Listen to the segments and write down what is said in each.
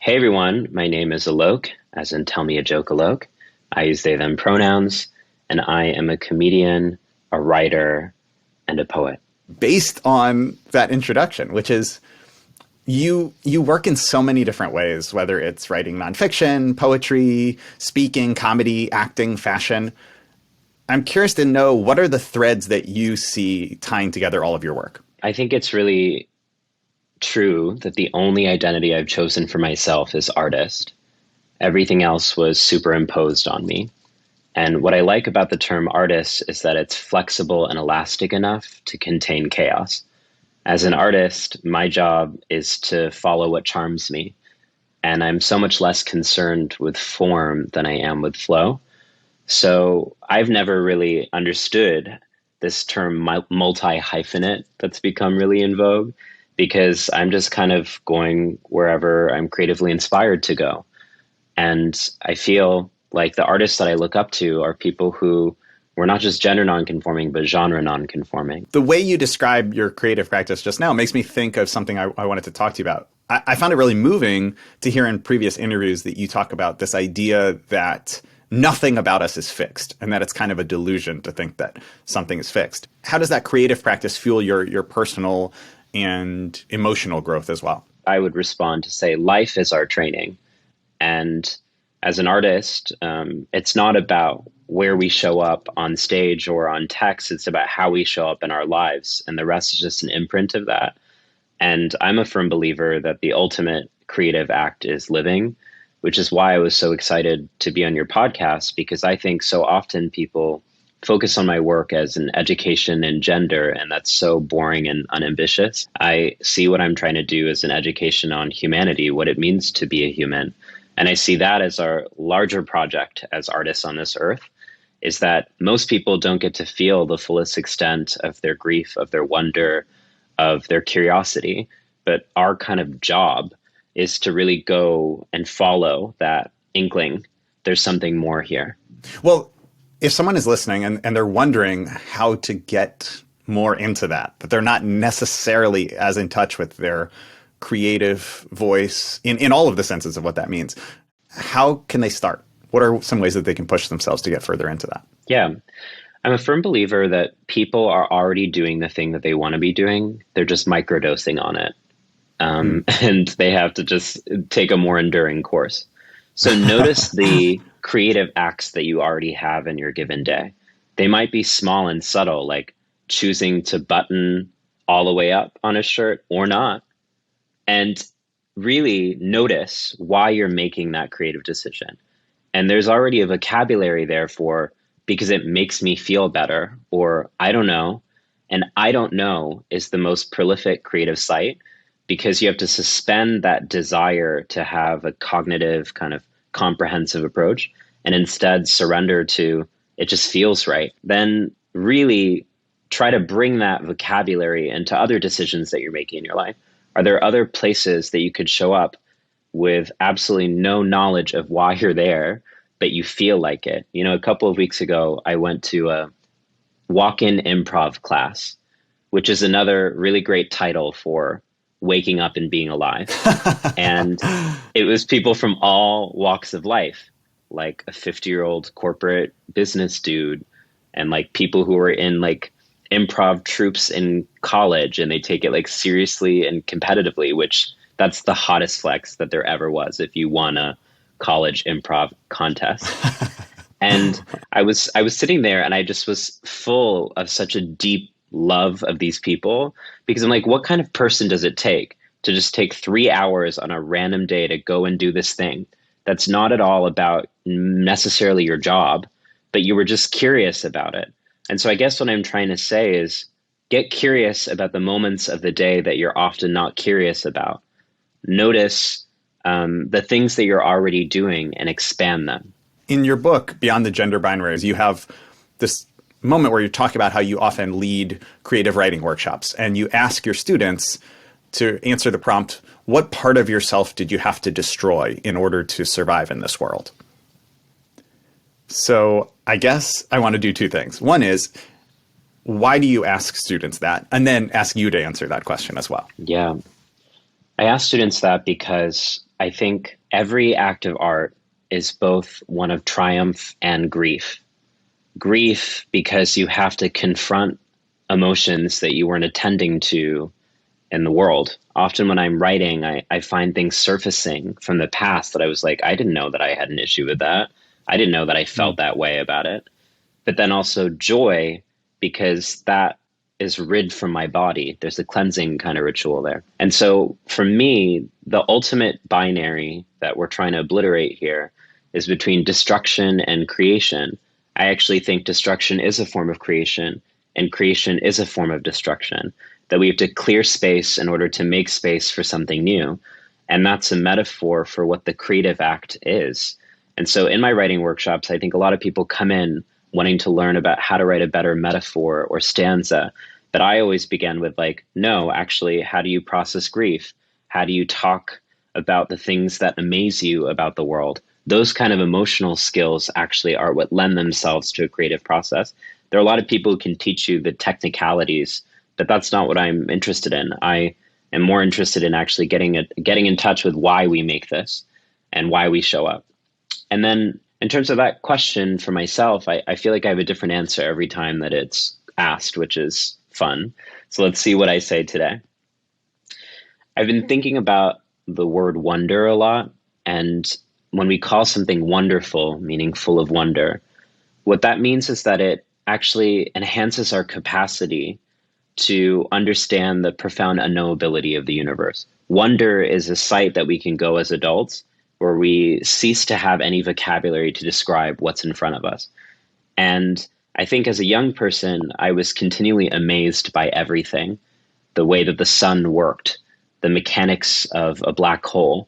Hey everyone, my name is ALOK, as in tell me a joke ALOK. I use they them pronouns, and I am a comedian, a writer, and a poet. Based on that introduction, which is you work in so many different ways, whether it's writing nonfiction, poetry, speaking, comedy, acting, fashion. I'm curious to know, what are the threads that you see tying together all of your work? I think it's really true that the only identity I've chosen for myself is artist. Everything else was superimposed on me. And what I like about the term artist is that it's flexible and elastic enough to contain chaos. As an artist, my job is to follow what charms me. And I'm so much less concerned with form than I am with flow. So I've never really understood this term multi-hyphenate that's become really in vogue because I'm just kind of going wherever I'm creatively inspired to go. And I feel like the artists that I look up to are people who were not just gender nonconforming, but genre nonconforming. The way you describe your creative practice just now makes me think of something I wanted to talk to you about. I found it really moving to hear in previous interviews that you talk about this idea that nothing about us is fixed and that it's kind of a delusion to think that something is fixed. How does that creative practice fuel your personal and emotional growth as well? I would respond to say life is our training. And as an artist, it's not about where we show up on stage or on text. It's about how we show up in our lives. And the rest is just an imprint of that. And I'm a firm believer that the ultimate creative act is living, which is why I was so excited to be on your podcast, because I think so often people focus on my work as an education in gender, and that's so boring and unambitious. I see what I'm trying to do as an education on humanity, what it means to be a human. And I see that as our larger project as artists on this earth, is that most people don't get to feel the fullest extent of their grief, of their wonder, of their curiosity. But our kind of job is to really go and follow that inkling. There's something more here. Well, if someone is listening and they're wondering how to get more into that, but they're not necessarily as in touch with their creative voice in all of the senses of what that means, how can they start? What are some ways that they can push themselves to get further into that? Yeah. I'm a firm believer that people are already doing the thing that they want to be doing. They're just microdosing on it. And they have to just take a more enduring course. So notice the creative acts that you already have in your given day. They might be small and subtle, like choosing to button all the way up on a shirt or not. And really notice why you're making that creative decision. And there's already a vocabulary there for because it makes me feel better, or I don't know. And I don't know is the most prolific creative site because you have to suspend that desire to have a cognitive kind of comprehensive approach and instead surrender to it just feels right. Then really try to bring that vocabulary into other decisions that you're making in your life. Are there other places that you could show up with absolutely no knowledge of why you're there, but you feel like it? You know, a couple of weeks ago, I went to a walk-in improv class, which is another really great title for waking up and being alive. And it was people from all walks of life, like a 50-year-old corporate business dude and like people who were in like improv troops in college and they take it like seriously and competitively, which that's the hottest flex that there ever was if you won a college improv contest. And I was sitting there and I just was full of such a deep love of these people because I'm like, what kind of person does it take to just take 3 hours on a random day to go and do this thing that's not at all about necessarily your job, but you were just curious about it? And so I guess what I'm trying to say is get curious about the moments of the day that you're often not curious about. Notice the things that you're already doing and expand them. In your book, Beyond the Gender Binaries, you have this moment where you talk about how you often lead creative writing workshops and you ask your students to answer the prompt, what part of yourself did you have to destroy in order to survive in this world? So I guess I want to do two things. One is, why do you ask students that? And then ask you to answer that question as well. Yeah. I ask students that because I think every act of art is both one of triumph and grief. Grief because you have to confront emotions that you weren't attending to in the world. Often when I'm writing, I find things surfacing from the past that I was like, I didn't know that I had an issue with that. I didn't know that I felt that way about it. But then also joy, because that is rid from my body. There's a cleansing kind of ritual there. And so for me, the ultimate binary that we're trying to obliterate here is between destruction and creation. I actually think destruction is a form of creation, and creation is a form of destruction, that we have to clear space in order to make space for something new. And that's a metaphor for what the creative act is. And so in my writing workshops, I think a lot of people come in wanting to learn about how to write a better metaphor or stanza. But I always begin with like, no, actually, how do you process grief? How do you talk about the things that amaze you about the world? Those kind of emotional skills actually are what lend themselves to a creative process. There are a lot of people who can teach you the technicalities, but that's not what I'm interested in. I am more interested in actually getting in touch with why we make this and why we show up. And then in terms of that question for myself, I feel like I have a different answer every time that it's asked, which is fun. So let's see what I say today. I've been thinking about the word wonder a lot. And when we call something wonderful, meaning full of wonder, what that means is that it actually enhances our capacity to understand the profound unknowability of the universe. Wonder is a site that we can go as adults where we cease to have any vocabulary to describe what's in front of us. And I think as a young person, I was continually amazed by everything, the way that the sun worked, the mechanics of a black hole,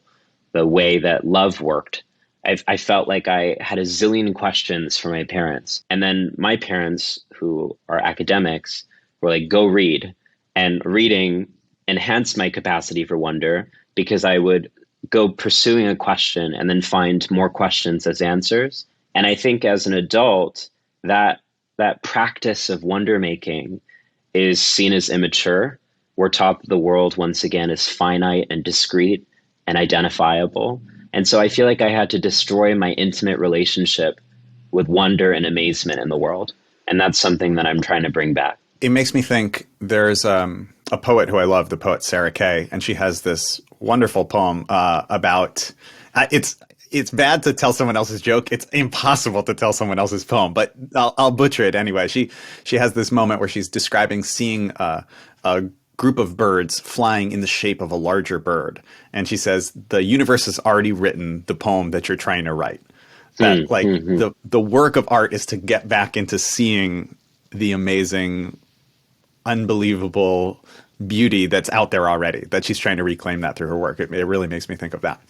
the way that love worked. I felt like I had a zillion questions for my parents. And then my parents, who are academics, were like, go read. And reading enhanced my capacity for wonder because I would go pursuing a question and then find more questions as answers. And I think as an adult, that practice of wonder making is seen as immature. We're taught that the world, once again, is finite and discrete and identifiable. And so I feel like I had to destroy my intimate relationship with wonder and amazement in the world. And that's something that I'm trying to bring back. It makes me think there's a poet who I love, the poet Sarah Kay, and she has this wonderful poem about it's bad to tell someone else's joke. It's impossible to tell someone else's poem, but I'll butcher it anyway. She has this moment where she's describing seeing a group of birds flying in the shape of a larger bird, and she says the universe has already written the poem that you're trying to write. That the work of art is to get back into seeing the amazing, unbelievable beauty that's out there already, that she's trying to reclaim that through her work. It really makes me think of that.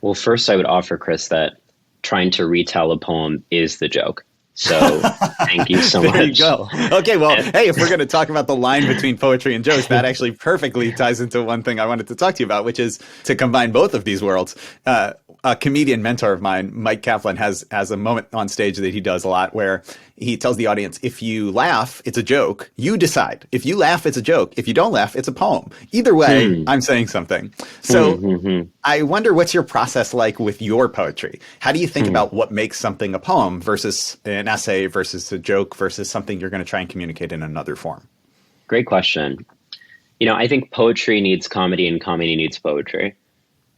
Well, first I would offer, Chris, that trying to retell a poem is the joke. So thank you so much. There you go. Okay, well, hey, if we're going to talk about the line between poetry and jokes, that actually perfectly ties into one thing I wanted to talk to you about, which is to combine both of these worlds. A comedian mentor of mine, Mike Kaplan, has a moment on stage that he does a lot where he tells the audience, if you laugh, it's a joke. You decide. If you laugh, it's a joke. If you don't laugh, it's a poem. Either way, I'm saying something. So I wonder, what's your process like with your poetry? How do you think about what makes something a poem versus an essay versus a joke versus something you're going to try and communicate in another form? Great question. I think poetry needs comedy and comedy needs poetry.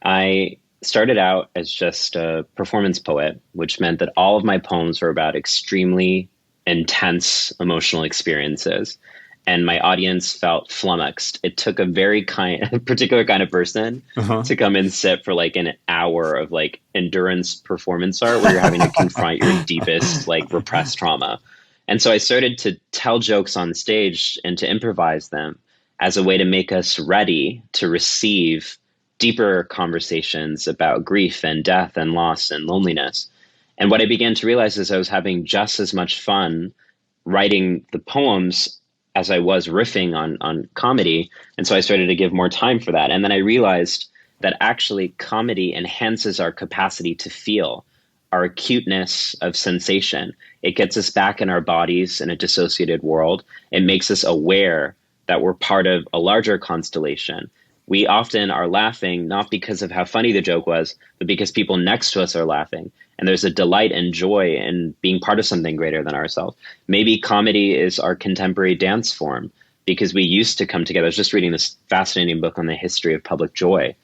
I started out as just a performance poet, which meant that all of my poems were about extremely intense emotional experiences. And my audience felt flummoxed. It took a very particular kind of person to come and sit for like an hour of like endurance performance art where you're having to confront your deepest like repressed trauma. And so I started to tell jokes on stage and to improvise them as a way to make us ready to receive deeper conversations about grief and death and loss and loneliness. And what I began to realize is I was having just as much fun writing the poems as I was riffing on comedy. And so I started to give more time for that. And then I realized that actually comedy enhances our capacity to feel, our acuteness of sensation. It gets us back in our bodies in a dissociated world. It makes us aware that we're part of a larger constellation. We often are laughing not because of how funny the joke was, but because people next to us are laughing. And there's a delight and joy in being part of something greater than ourselves. Maybe comedy is our contemporary dance form because we used to come together. I was just reading this fascinating book on the history of public joy.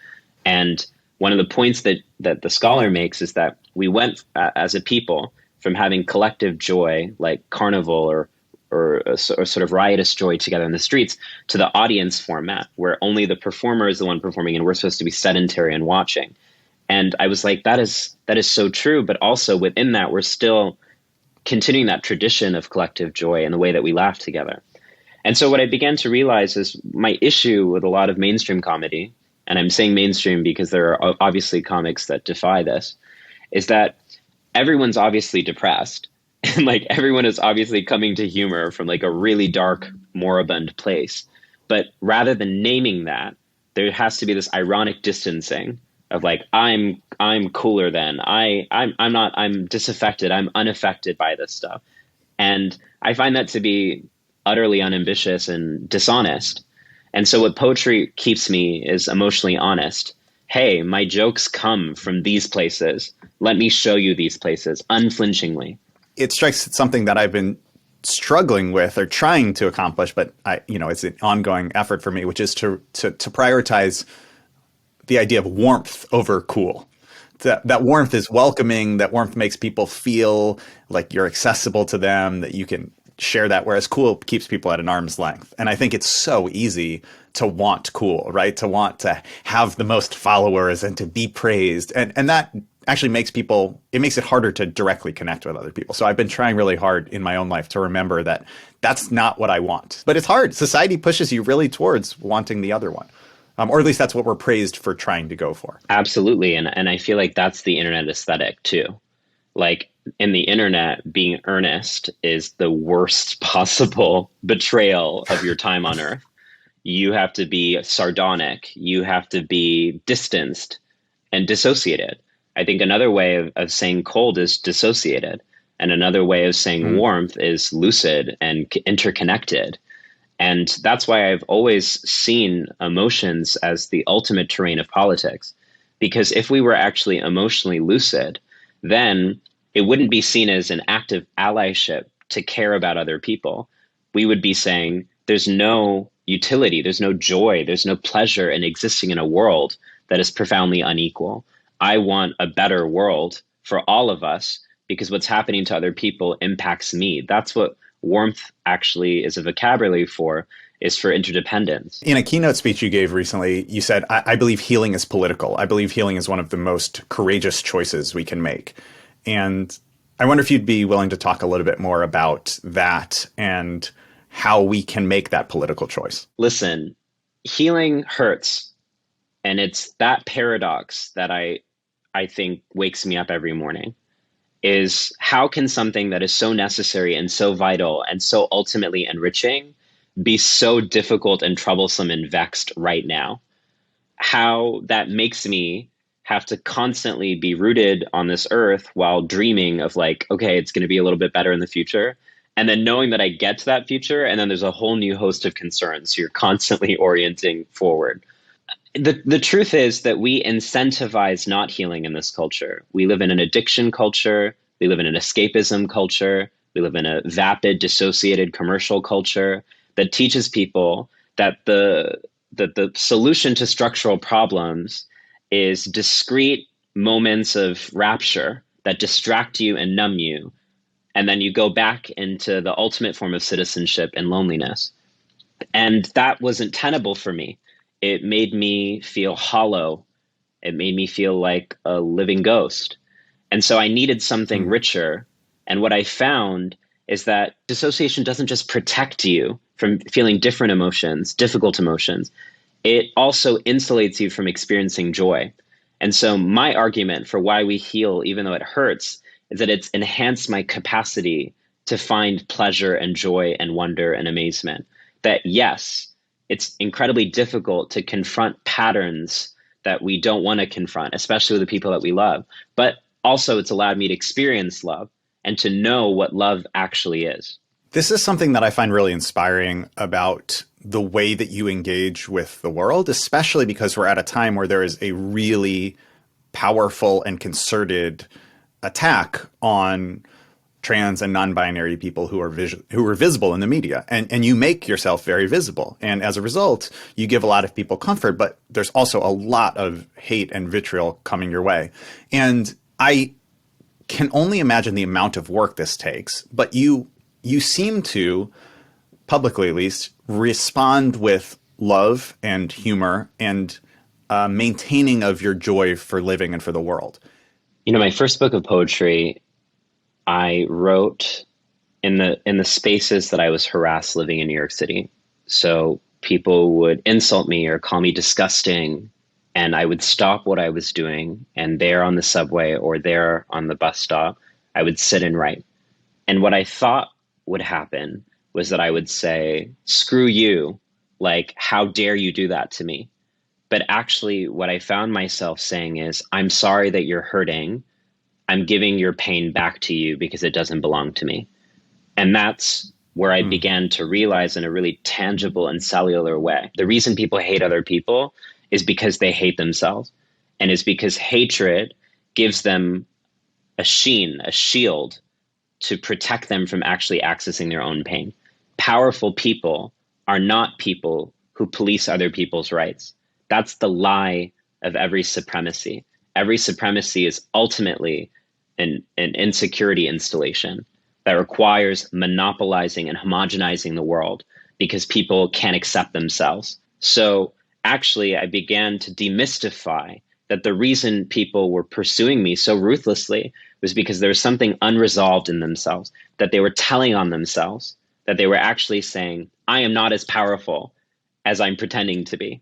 And one of the points that the scholar makes is that we went as a people from having collective joy, like carnival or sort of riotous joy together in the streets, to the audience format, where only the performer is the one performing and we're supposed to be sedentary and watching. And I was like, that is so true. But also within that, we're still continuing that tradition of collective joy in the way that we laugh together. And so what I began to realize is my issue with a lot of mainstream comedy, and I'm saying mainstream because there are obviously comics that defy this, is that everyone's obviously depressed. And like everyone is obviously coming to humor from like a really dark, moribund place. But rather than naming that, there has to be this ironic distancing of like, I'm cooler than I'm disaffected. I'm unaffected by this stuff. And I find that to be utterly unambitious and dishonest. And so what poetry keeps me is emotionally honest. Hey, my jokes come from these places. Let me show you these places unflinchingly. It strikes something that I've been struggling with or trying to accomplish, but it's an ongoing effort for me, which is to prioritize the idea of warmth over cool. That warmth is welcoming. That warmth makes people feel like you're accessible to them, that you can share that, whereas cool keeps people at an arm's length. And I think it's so easy to want cool, right? To want to have the most followers and to be praised. And that actually makes it harder to directly connect with other people. So I've been trying really hard in my own life to remember that that's not what I want. But it's hard. Society pushes you really towards wanting the other one. Or at least that's what we're praised for trying to go for. Absolutely. And I feel like that's the internet aesthetic too. Like in the internet, being earnest is the worst possible betrayal of your time on Earth. You have to be sardonic. You have to be distanced and dissociated. I think another way of saying cold is dissociated. And another way of saying warmth is lucid and interconnected. And that's why I've always seen emotions as the ultimate terrain of politics. Because if we were actually emotionally lucid, then it wouldn't be seen as an act of allyship to care about other people. We would be saying there's no utility, there's no joy, there's no pleasure in existing in a world that is profoundly unequal. I want a better world for all of us because what's happening to other people impacts me. That's what warmth actually is a vocabulary for, is for interdependence. In a keynote speech you gave recently, you said, I believe healing is political. I believe healing is one of the most courageous choices we can make. And I wonder if you'd be willing to talk a little bit more about that and how we can make that political choice. Listen, healing hurts. And it's that paradox that I think wakes me up every morning. Is how can something that is so necessary and so vital and so ultimately enriching be so difficult and troublesome and vexed right now? How that makes me have to constantly be rooted on this earth while dreaming of like, okay, it's going to be a little bit better in the future. And then knowing that I get to that future and then there's a whole new host of concerns. So you're constantly orienting forward. The truth is that we incentivize not healing in this culture. We live in an addiction culture. We live in an escapism culture. We live in a vapid, dissociated commercial culture that teaches people that the solution to structural problems is discrete moments of rapture that distract you and numb you. And then you go back into the ultimate form of citizenship and loneliness. And that wasn't tenable for me. It made me feel hollow. It made me feel like a living ghost. And so I needed something richer. And what I found is that dissociation doesn't just protect you from feeling different emotions, difficult emotions. It also insulates you from experiencing joy. And so my argument for why we heal, even though it hurts, is that it's enhanced my capacity to find pleasure and joy and wonder and amazement. That yes, it's incredibly difficult to confront patterns that we don't want to confront, especially with the people that we love. But also it's allowed me to experience love and to know what love actually is. This is something that I find really inspiring about the way that you engage with the world, especially because we're at a time where there is a really powerful and concerted attack on trans and non-binary people who are visible in the media, and you make yourself very visible, and as a result you give a lot of people comfort, but there's also a lot of hate and vitriol coming your way. And I can only imagine the amount of work this takes, but you seem to, publicly at least, respond with love and humor and maintaining of your joy for living and for the world. My first book of poetry I wrote in the spaces that I was harassed living in New York City. So people would insult me or call me disgusting, and I would stop what I was doing, and there on the subway or there on the bus stop, I would sit and write. And what I thought would happen was that I would say, "Screw you, like, how dare you do that to me?" But actually what I found myself saying is, "I'm sorry that you're hurting. I'm giving your pain back to you because it doesn't belong to me." And that's where I began to realize in a really tangible and cellular way, the reason people hate other people is because they hate themselves. And it's because hatred gives them a sheen, a shield to protect them from actually accessing their own pain. Powerful people are not people who police other people's rights. That's the lie of every supremacy. Every supremacy is ultimately an insecurity installation that requires monopolizing and homogenizing the world because people can't accept themselves. So actually, I began to demystify that the reason people were pursuing me so ruthlessly was because there was something unresolved in themselves, that they were telling on themselves, that they were actually saying, "I am not as powerful as I'm pretending to be.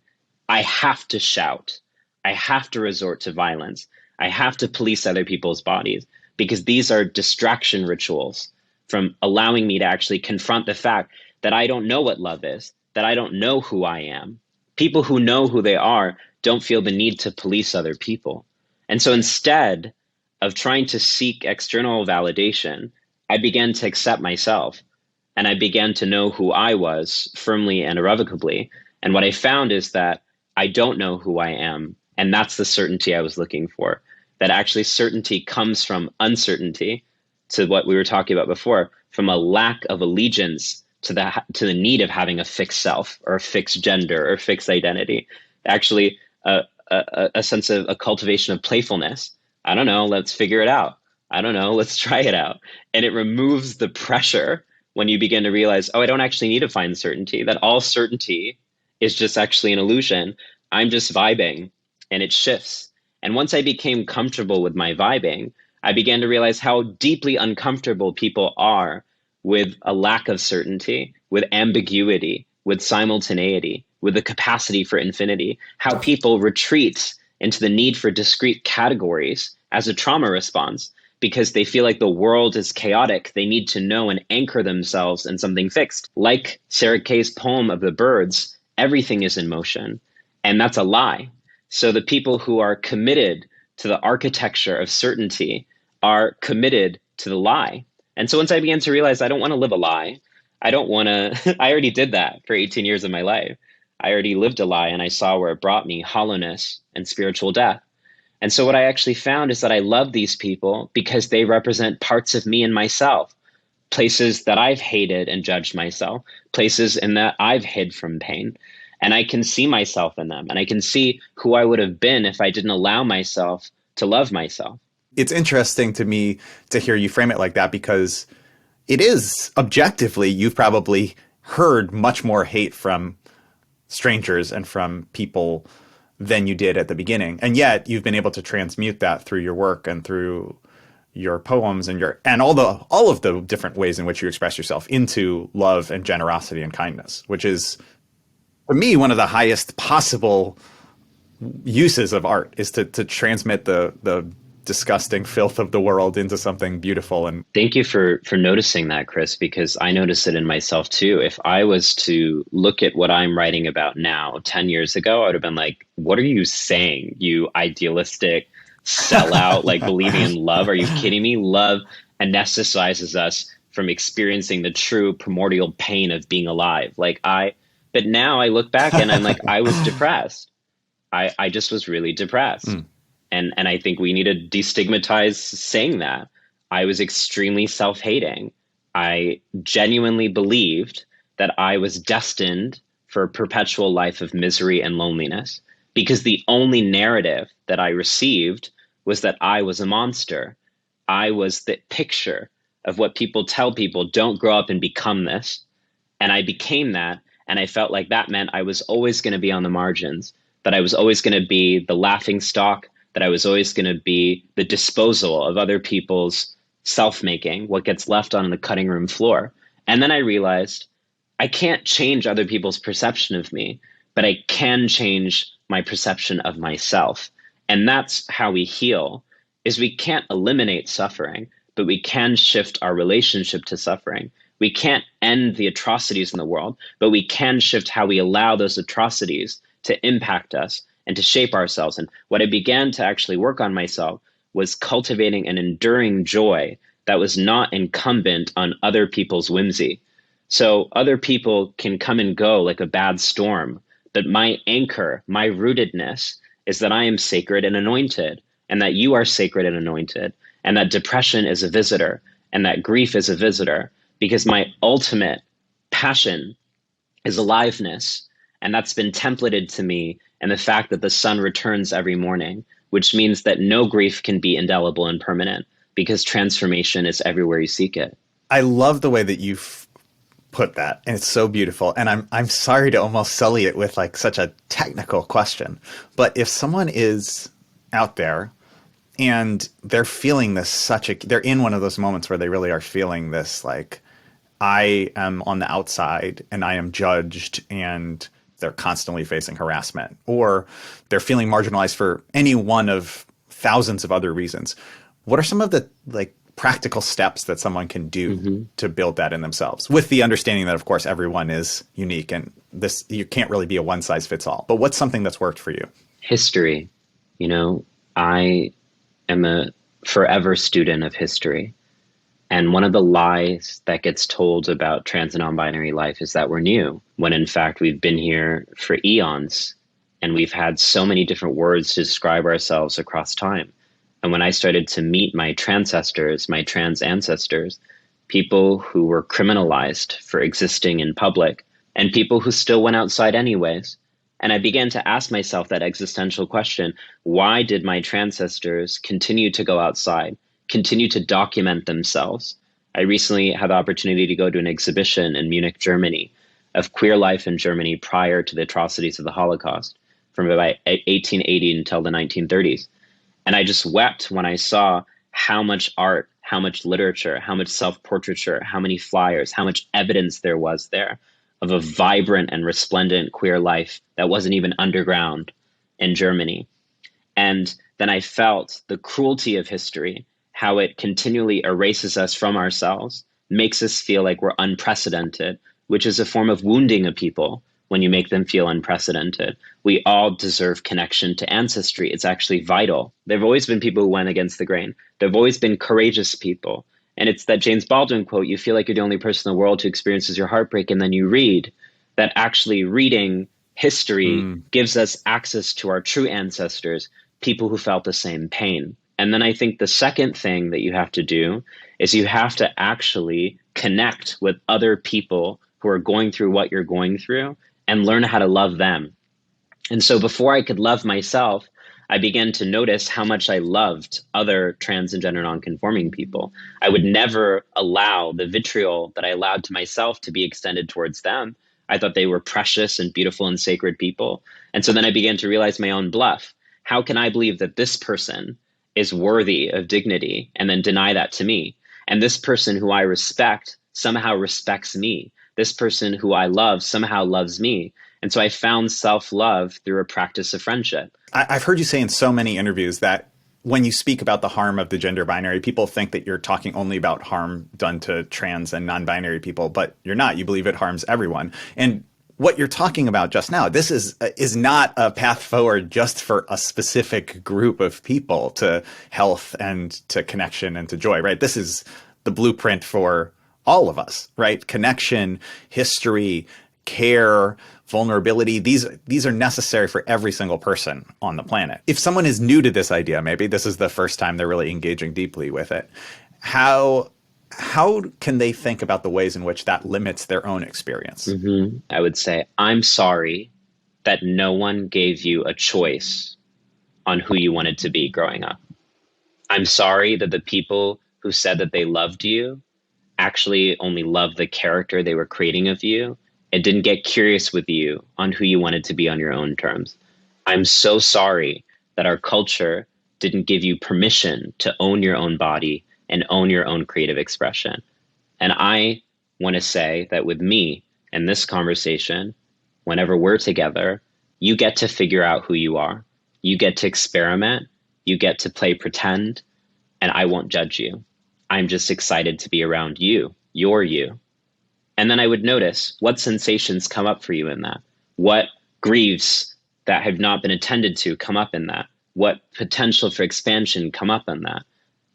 I have to shout. I have to resort to violence. I have to police other people's bodies because these are distraction rituals from allowing me to actually confront the fact that I don't know what love is, that I don't know who I am." People who know who they are don't feel the need to police other people. And so instead of trying to seek external validation, I began to accept myself, and I began to know who I was firmly and irrevocably. And what I found is that I don't know who I am. And that's the certainty I was looking for. That actually certainty comes from uncertainty, to what we were talking about before, from a lack of allegiance to the need of having a fixed self or a fixed gender or fixed identity. Actually, a sense of a cultivation of playfulness. I don't know, let's figure it out. I don't know, let's try it out. And it removes the pressure when you begin to realize, oh, I don't actually need to find certainty, that all certainty is just actually an illusion. I'm just vibing, and it shifts. And once I became comfortable with my vibing, I began to realize how deeply uncomfortable people are with a lack of certainty, with ambiguity, with simultaneity, with the capacity for infinity, how people retreat into the need for discrete categories as a trauma response because they feel like the world is chaotic. They need to know and anchor themselves in something fixed. Like Sarah Kay's poem of the birds, everything is in motion. And that's a lie. So the people who are committed to the architecture of certainty are committed to the lie. And so once I began to realize I don't want to live a lie, I don't want to, I already did that for 18 years of my life. I already lived a lie, and I saw where it brought me hollowness and spiritual death. And so what I actually found is that I love these people because they represent parts of me and myself, places that I've hated and judged myself, places in that I've hid from pain. And I can see myself in them, and I can see who I would have been if I didn't allow myself to love myself. It's interesting to me to hear you frame it like that, because it is objectively, you've probably heard much more hate from strangers and from people than you did at the beginning. And yet you've been able to transmute that through your work and through your poems and all of the different ways in which you express yourself into love and generosity and kindness, which is, for me, one of the highest possible uses of art, is to transmit the disgusting filth of the world into something beautiful. And thank you for noticing that, Chris, because I notice it in myself too. If I was to look at what I'm writing about now 10 years ago, I would have been like, what are you saying, you idealistic sellout, like believing in love? Are you kidding me? Love anesthetizes us from experiencing the true primordial pain of being alive. Like, I But now I look back and I'm like, I was depressed. I just was really depressed. Mm. And I think we need to destigmatize saying that. I was extremely self-hating. I genuinely believed that I was destined for a perpetual life of misery and loneliness because the only narrative that I received was that I was a monster. I was the picture of what people tell people, don't grow up and become this. And I became that. And I felt like that meant I was always going to be on the margins, that I was always going to be the laughing stock, that I was always going to be the disposal of other people's self making, what gets left on the cutting room floor. And then I realized I can't change other people's perception of me, but I can change my perception of myself. And that's how we heal is we can't eliminate suffering, but we can shift our relationship to suffering. We can't end the atrocities in the world, but we can shift how we allow those atrocities to impact us and to shape ourselves. And what I began to actually work on myself was cultivating an enduring joy that was not incumbent on other people's whimsy. So other people can come and go like a bad storm, but my anchor, my rootedness is that I am sacred and anointed, and that you are sacred and anointed, and that depression is a visitor, and that grief is a visitor, because my ultimate passion is aliveness. And that's been templated to me and the fact that the sun returns every morning, which means that no grief can be indelible and permanent because transformation is everywhere you seek it. I love the way that you've put that, and it's so beautiful. And I'm sorry to almost sully it with like such a technical question, but if someone is out there and they're feeling this they're in one of those moments where they really are feeling this like, I am on the outside and I am judged and they're constantly facing harassment, or they're feeling marginalized for any one of thousands of other reasons. What are some of the like practical steps that someone can do to build that in themselves, with the understanding that of course everyone is unique and this, you can't really be a one size fits all, but what's something that's worked for you? History. You know, I am a forever student of history. And one of the lies that gets told about trans and non-binary life is that we're new, when in fact we've been here for eons and we've had so many different words to describe ourselves across time. And when I started to meet my transcestors, my trans ancestors, people who were criminalized for existing in public and people who still went outside anyways. And I began to ask myself that existential question, why did my transcestors continue to go outside, continue to document themselves? I recently had the opportunity to go to an exhibition in Munich, Germany, of queer life in Germany prior to the atrocities of the Holocaust, from about 1880 until the 1930s. And I just wept when I saw how much art, how much literature, how much self-portraiture, how many flyers, how much evidence there was there of a vibrant and resplendent queer life that wasn't even underground in Germany. And then I felt the cruelty of history, how it continually erases us from ourselves, makes us feel like we're unprecedented, which is a form of wounding a people when you make them feel unprecedented. We all deserve connection to ancestry. It's actually vital. There have always been people who went against the grain. There have always been courageous people. And it's that James Baldwin quote, you feel like you're the only person in the world who experiences your heartbreak, and then you read that actually reading history gives us access to our true ancestors, people who felt the same pain. And then I think the second thing that you have to do is you have to actually connect with other people who are going through what you're going through and learn how to love them. And so before I could love myself, I began to notice how much I loved other trans and gender nonconforming people. I would never allow the vitriol that I allowed to myself to be extended towards them. I thought they were precious and beautiful and sacred people. And so then I began to realize my own bluff. How can I believe that this person is worthy of dignity and then deny that to me? And this person who I respect somehow respects me. This person who I love somehow loves me. And so I found self-love through a practice of friendship. I've heard you say in so many interviews that when you speak about the harm of the gender binary, people think that you're talking only about harm done to trans and non-binary people, but you're not. You believe it harms everyone. And what you're talking about just now, this is not a path forward just for a specific group of people to health and to connection and to joy, right? This is the blueprint for all of us, right? Connection, history, care, vulnerability. These are necessary for every single person on the planet. If someone is new to this idea, maybe this is the first time they're really engaging deeply with it, how can they think about the ways in which that limits their own experience? I would say, I'm sorry that no one gave you a choice on who you wanted to be growing up. I'm sorry that the people who said that they loved you actually only loved the character they were creating of you and didn't get curious with you on who you wanted to be on your own terms. I'm so sorry that our culture didn't give you permission to own your own body and own your own creative expression. And I want to say that with me in this conversation, whenever we're together, you get to figure out who you are. You get to experiment. You get to play pretend, and I won't judge you. I'm just excited to be around you, you. And then I would notice what sensations come up for you in that. What griefs that have not been attended to come up in that. What potential for expansion come up in that.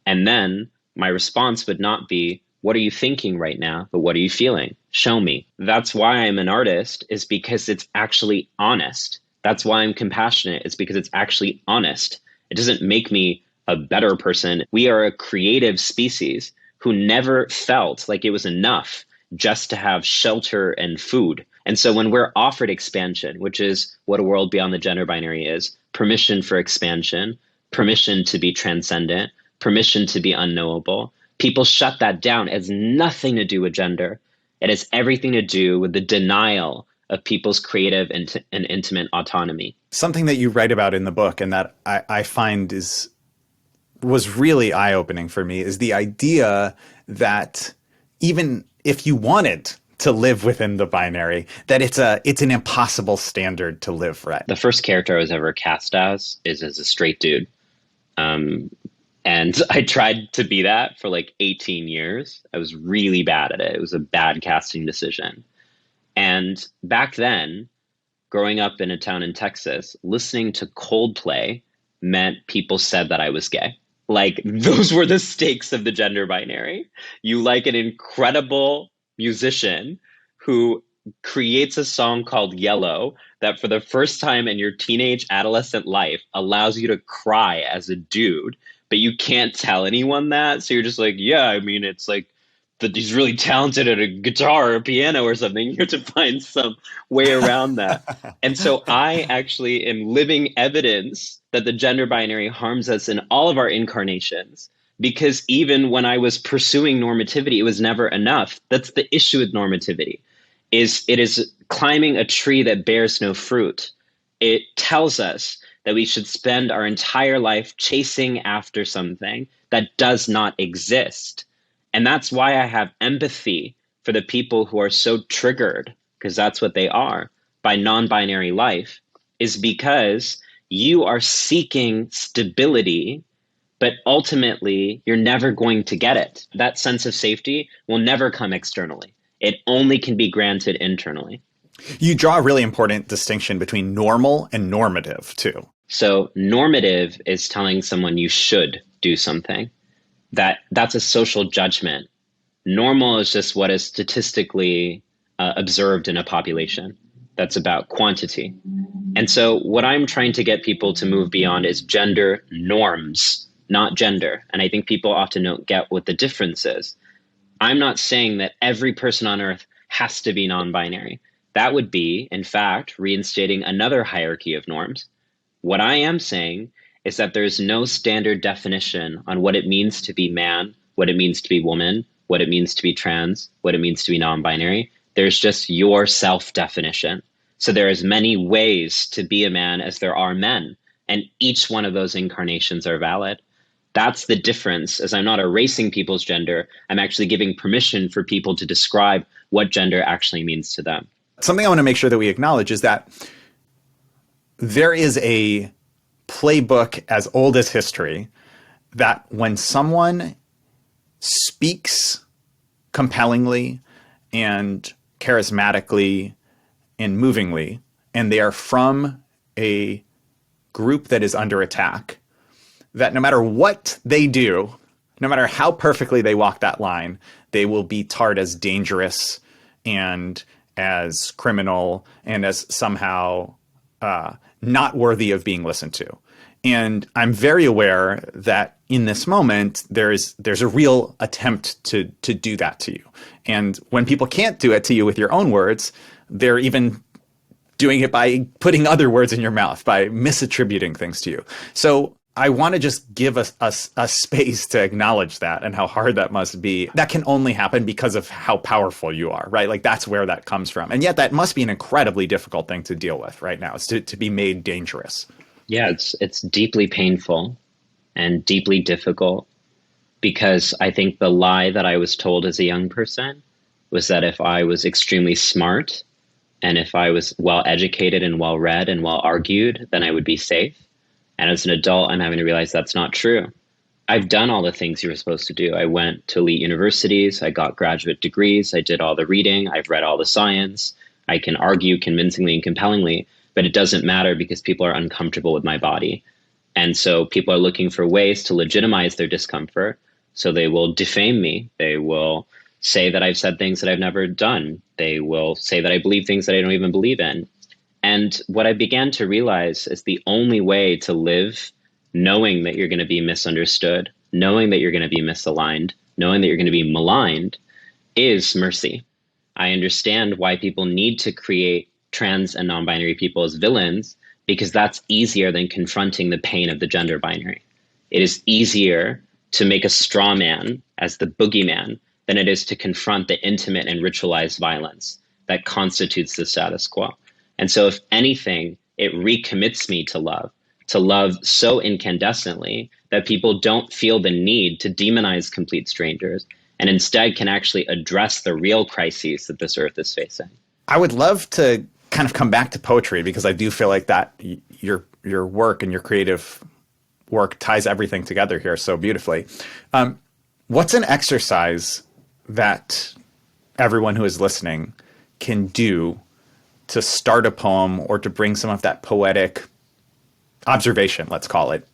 And then my response would not be, what are you thinking right now? But what are you feeling? Show me. That's why I'm an artist, is because it's actually honest. That's why I'm compassionate. It's because it's actually honest. It doesn't make me a better person. We are a creative species who never felt like it was enough just to have shelter and food. And so when we're offered expansion, which is what a world beyond the gender binary is, permission for expansion, permission to be transcendent, permission to be unknowable, people shut that down. It has nothing to do with gender. It has everything to do with the denial of people's creative and intimate autonomy. Something that you write about in the book and that I find was really eye-opening for me is the idea that even if you wanted to live within the binary, that it's an impossible standard to live right. The first character I was ever cast as is as a straight dude. And I tried to be that for like 18 years. I was really bad at it. It was a bad casting decision. And back then, growing up in a town in Texas, listening to Coldplay meant people said that I was gay. Like, those were the stakes of the gender binary. You like an incredible musician who creates a song called Yellow that for the first time in your teenage adolescent life allows you to cry as a dude, but you can't tell anyone that. So you're just like, yeah, I mean, it's like that he's really talented at a guitar or piano or something. You have to find some way around that. And so I actually am living evidence that the gender binary harms us in all of our incarnations, because even when I was pursuing normativity, it was never enough. That's the issue with normativity, is it is climbing a tree that bears no fruit. It tells us that we should spend our entire life chasing after something that does not exist. And that's why I have empathy for the people who are so triggered, because that's what they are, by non-binary life, is because you are seeking stability, but ultimately you're never going to get it. That sense of safety will never come externally. It only can be granted internally. You draw a really important distinction between normal and normative, too. So normative is telling someone you should do something. That's a social judgment. Normal is just what is statistically observed in a population. That's about quantity. And so what I'm trying to get people to move beyond is gender norms, not gender. And I think people often don't get what the difference is. I'm not saying that every person on earth has to be non-binary. That would be, in fact, reinstating another hierarchy of norms. What I am saying is that there's no standard definition on what it means to be man, what it means to be woman, what it means to be trans, what it means to be non-binary. There's just your self-definition. So there are as many ways to be a man as there are men, and each one of those incarnations are valid. That's the difference, as I'm not erasing people's gender. I'm actually giving permission for people to describe what gender actually means to them. Something I want to make sure that we acknowledge is that there is a playbook as old as history that when someone speaks compellingly and charismatically and movingly, and they are from a group that is under attack, that no matter what they do, no matter how perfectly they walk that line, they will be tarred as dangerous and as criminal and as somehow not worthy of being listened to. And I'm very aware that in this moment, there's a real attempt to do that to you. And when people can't do it to you with your own words, they're even doing it by putting other words in your mouth, by misattributing things to you. So I want to just give us a space to acknowledge that and how hard that must be. That can only happen because of how powerful you are, right? Like that's where that comes from. And yet that must be an incredibly difficult thing to deal with right now, is to be made dangerous. Yeah, it's deeply painful and deeply difficult, because I think the lie that I was told as a young person was that if I was extremely smart and if I was well educated and well read and well argued, then I would be safe. And as an adult, I'm having to realize that's not true. I've done all the things you were supposed to do. I went to elite universities. I got graduate degrees. I did all the reading. I've read all the science. I can argue convincingly and compellingly, but it doesn't matter because people are uncomfortable with my body. And so people are looking for ways to legitimize their discomfort. So they will defame me. They will say that I've said things that I've never done. They will say that I believe things that I don't even believe in. And what I began to realize is the only way to live knowing that you're going to be misunderstood, knowing that you're going to be misaligned, knowing that you're going to be maligned, is mercy. I understand why people need to create trans and non-binary people as villains, because that's easier than confronting the pain of the gender binary. It is easier to make a straw man as the boogeyman than it is to confront the intimate and ritualized violence that constitutes the status quo. And so if anything, it recommits me to love so incandescently that people don't feel the need to demonize complete strangers and instead can actually address the real crises that this earth is facing. I would love to kind of come back to poetry, because I do feel like that your work and your creative work ties everything together here so beautifully. What's an exercise that everyone who is listening can do to start a poem or to bring some of that poetic observation, let's call it,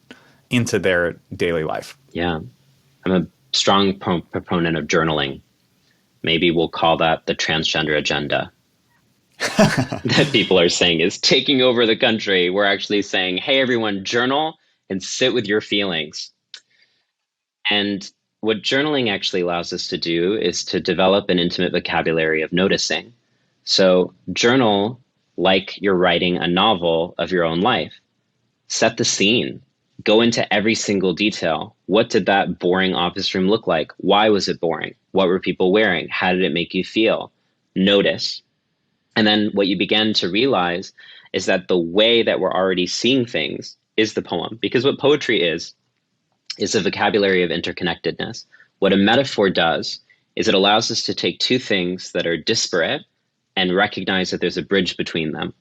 into their daily life? Yeah, I'm a strong proponent of journaling. Maybe we'll call that the transgender agenda. That people are saying is taking over the country. We're actually saying, hey, everyone, journal and sit with your feelings. And what journaling actually allows us to do is to develop an intimate vocabulary of noticing. So journal like you're writing a novel of your own life. Set the scene. Go into every single detail. What did that boring office room look like? Why was it boring? What were people wearing? How did it make you feel? Notice. And then what you begin to realize is that the way that we're already seeing things is the poem. Because what poetry is a vocabulary of interconnectedness. What a metaphor does is it allows us to take two things that are disparate and recognize that there's a bridge between them.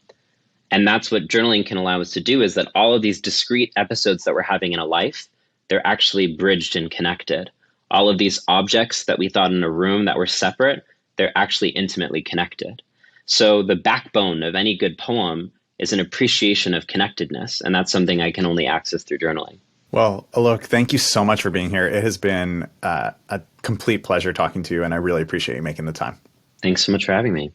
And that's what journaling can allow us to do, is that all of these discrete episodes that we're having in a life, they're actually bridged and connected. All of these objects that we thought in a room that were separate, they're actually intimately connected. So the backbone of any good poem is an appreciation of connectedness. And that's something I can only access through journaling. Well, ALOK, thank you so much for being here. It has been a complete pleasure talking to you, and I really appreciate you making the time. Thanks so much for having me.